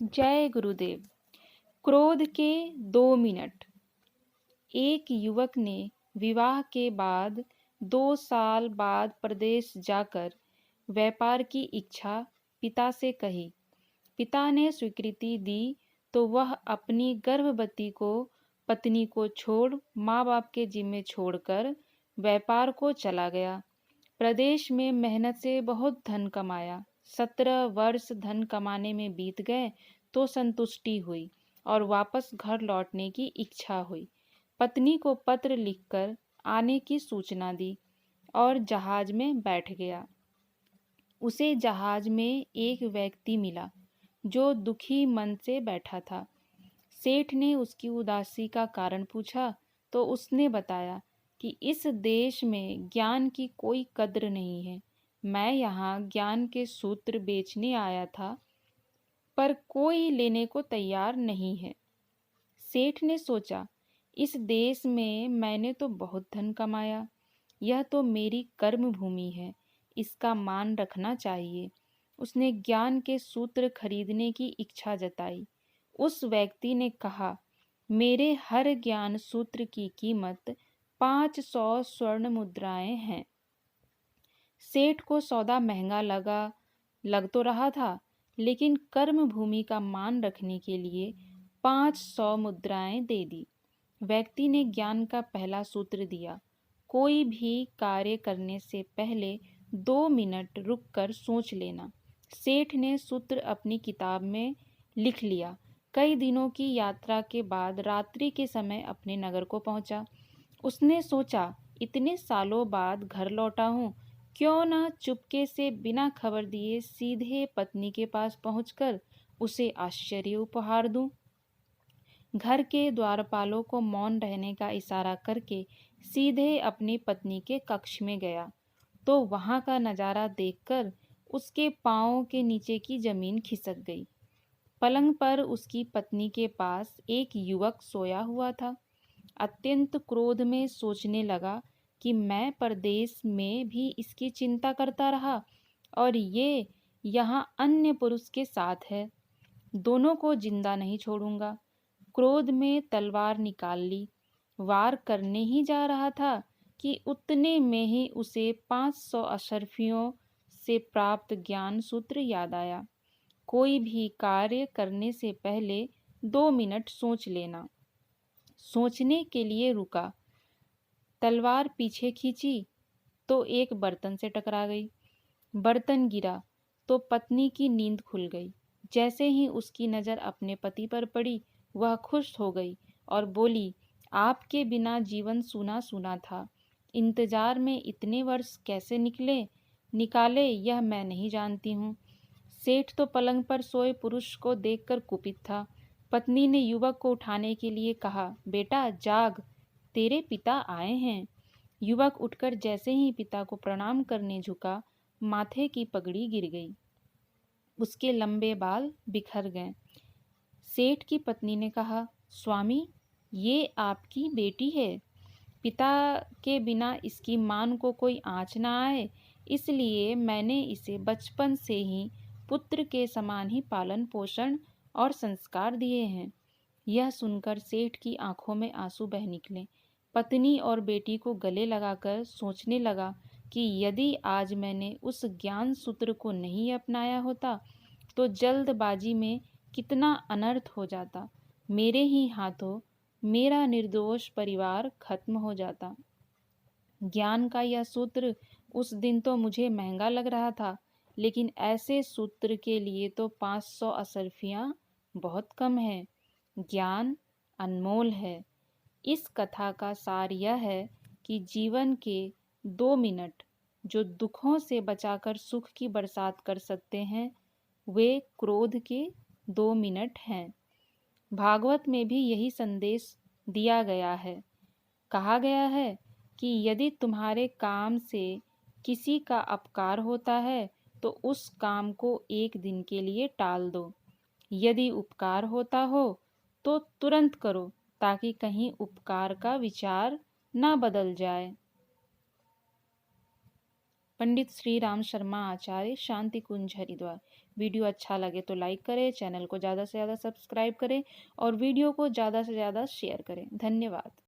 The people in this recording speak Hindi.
जय गुरुदेव। क्रोध के 2 मिनट। एक युवक ने विवाह के बाद 2 साल बाद प्रदेश जाकर व्यापार की इच्छा पिता से कही। पिता ने स्वीकृति दी तो वह अपनी गर्भवती पत्नी को छोड़ माँ बाप के जिम्मे छोड़कर व्यापार को चला गया। प्रदेश में मेहनत से बहुत धन कमाया। 17 वर्ष धन कमाने में बीत गए तो संतुष्टि हुई और वापस घर लौटने की इच्छा हुई। पत्नी को पत्र लिखकर आने की सूचना दी और जहाज में बैठ गया। उसे जहाज में एक व्यक्ति मिला जो दुखी मन से बैठा था। सेठ ने उसकी उदासी का कारण पूछा तो उसने बताया कि इस देश में ज्ञान की कोई कद्र नहीं है। मैं यहाँ ज्ञान के सूत्र बेचने आया था, पर कोई लेने को तैयार नहीं है। सेठ ने सोचा, इस देश में मैंने तो बहुत धन कमाया, यह तो मेरी कर्म भूमि है, इसका मान रखना चाहिए। उसने ज्ञान के सूत्र खरीदने की इच्छा जताई। उस व्यक्ति ने कहा, मेरे हर ज्ञान सूत्र की कीमत 500 स्वर्ण मुद्राएं हैं। सेठ को सौदा महंगा लग तो रहा था, लेकिन कर्म भूमि का मान रखने के लिए 500 मुद्राएं दे दी। व्यक्ति ने ज्ञान का पहला सूत्र दिया, कोई भी कार्य करने से पहले 2 मिनट रुककर सोच लेना। सेठ ने सूत्र अपनी किताब में लिख लिया। कई दिनों की यात्रा के बाद रात्रि के समय अपने नगर को पहुंचा। उसने सोचा, इतने सालों बाद घर लौटा हूँ, क्यों ना चुपके से बिना खबर दिए सीधे पत्नी के पास पहुंचकर उसे आश्चर्य उपहार दूं। घर के द्वारपालों को मौन रहने का इशारा करके सीधे अपनी पत्नी के कक्ष में गया तो वहां का नजारा देखकर उसके पांवों के नीचे की जमीन खिसक गई। पलंग पर उसकी पत्नी के पास एक युवक सोया हुआ था। अत्यंत क्रोध में सोचने लगा कि मैं परदेश में भी इसकी चिंता करता रहा और ये यहाँ अन्य पुरुष के साथ है। दोनों को जिंदा नहीं छोड़ूंगा। क्रोध में तलवार निकाल ली। वार करने ही जा रहा था कि उतने में ही उसे 500 अशर्फियों से प्राप्त ज्ञान सूत्र याद आया। कोई भी कार्य करने से पहले 2 मिनट सोच लेना। सोचने के लिए रुका। तलवार पीछे खींची तो एक बर्तन से टकरा गई। बर्तन गिरा तो पत्नी की नींद खुल गई। जैसे ही उसकी नज़र अपने पति पर पड़ी, वह खुश हो गई और बोली, आपके बिना जीवन सूना सूना था। इंतजार में इतने वर्ष कैसे निकाले यह मैं नहीं जानती हूँ। सेठ तो पलंग पर सोए पुरुष को देखकर कुपित था। पत्नी ने युवक को उठाने के लिए कहा, बेटा जाग, तेरे पिता आए हैं। युवक उठकर जैसे ही पिता को प्रणाम करने झुका, माथे की पगड़ी गिर गई। उसके लंबे बाल बिखर गए। सेठ की पत्नी ने कहा, स्वामी, ये आपकी बेटी है। पिता के बिना इसकी मान को कोई आँच ना आए, इसलिए मैंने इसे बचपन से ही पुत्र के समान ही पालन पोषण और संस्कार दिए हैं। यह सुनकर सेठ की आंखों में आंसू बह निकले। पत्नी और बेटी को गले लगाकर सोचने लगा कि यदि आज मैंने उस ज्ञान सूत्र को नहीं अपनाया होता तो जल्दबाजी में कितना अनर्थ हो जाता। मेरे ही हाथों मेरा निर्दोष परिवार खत्म हो जाता। ज्ञान का यह सूत्र उस दिन तो मुझे महंगा लग रहा था, लेकिन ऐसे सूत्र के लिए तो 500 असरफियाँ बहुत कम है। ज्ञान अनमोल है। इस कथा का सार यह है कि जीवन के 2 मिनट जो दुखों से बचाकर सुख की बरसात कर सकते हैं, वे क्रोध के 2 मिनट हैं। भागवत में भी यही संदेश दिया गया है। कहा गया है कि यदि तुम्हारे काम से किसी का अपकार होता है तो उस काम को एक दिन के लिए टाल दो। यदि उपकार होता हो तो तुरंत करो, ताकि कहीं उपकार का विचार न बदल जाए। पंडित श्री राम शर्मा आचार्य, शांति कुंज, हरिद्वार। वीडियो अच्छा लगे तो लाइक करें, चैनल को ज़्यादा से ज़्यादा सब्सक्राइब करें और वीडियो को ज़्यादा से ज़्यादा शेयर करें। धन्यवाद।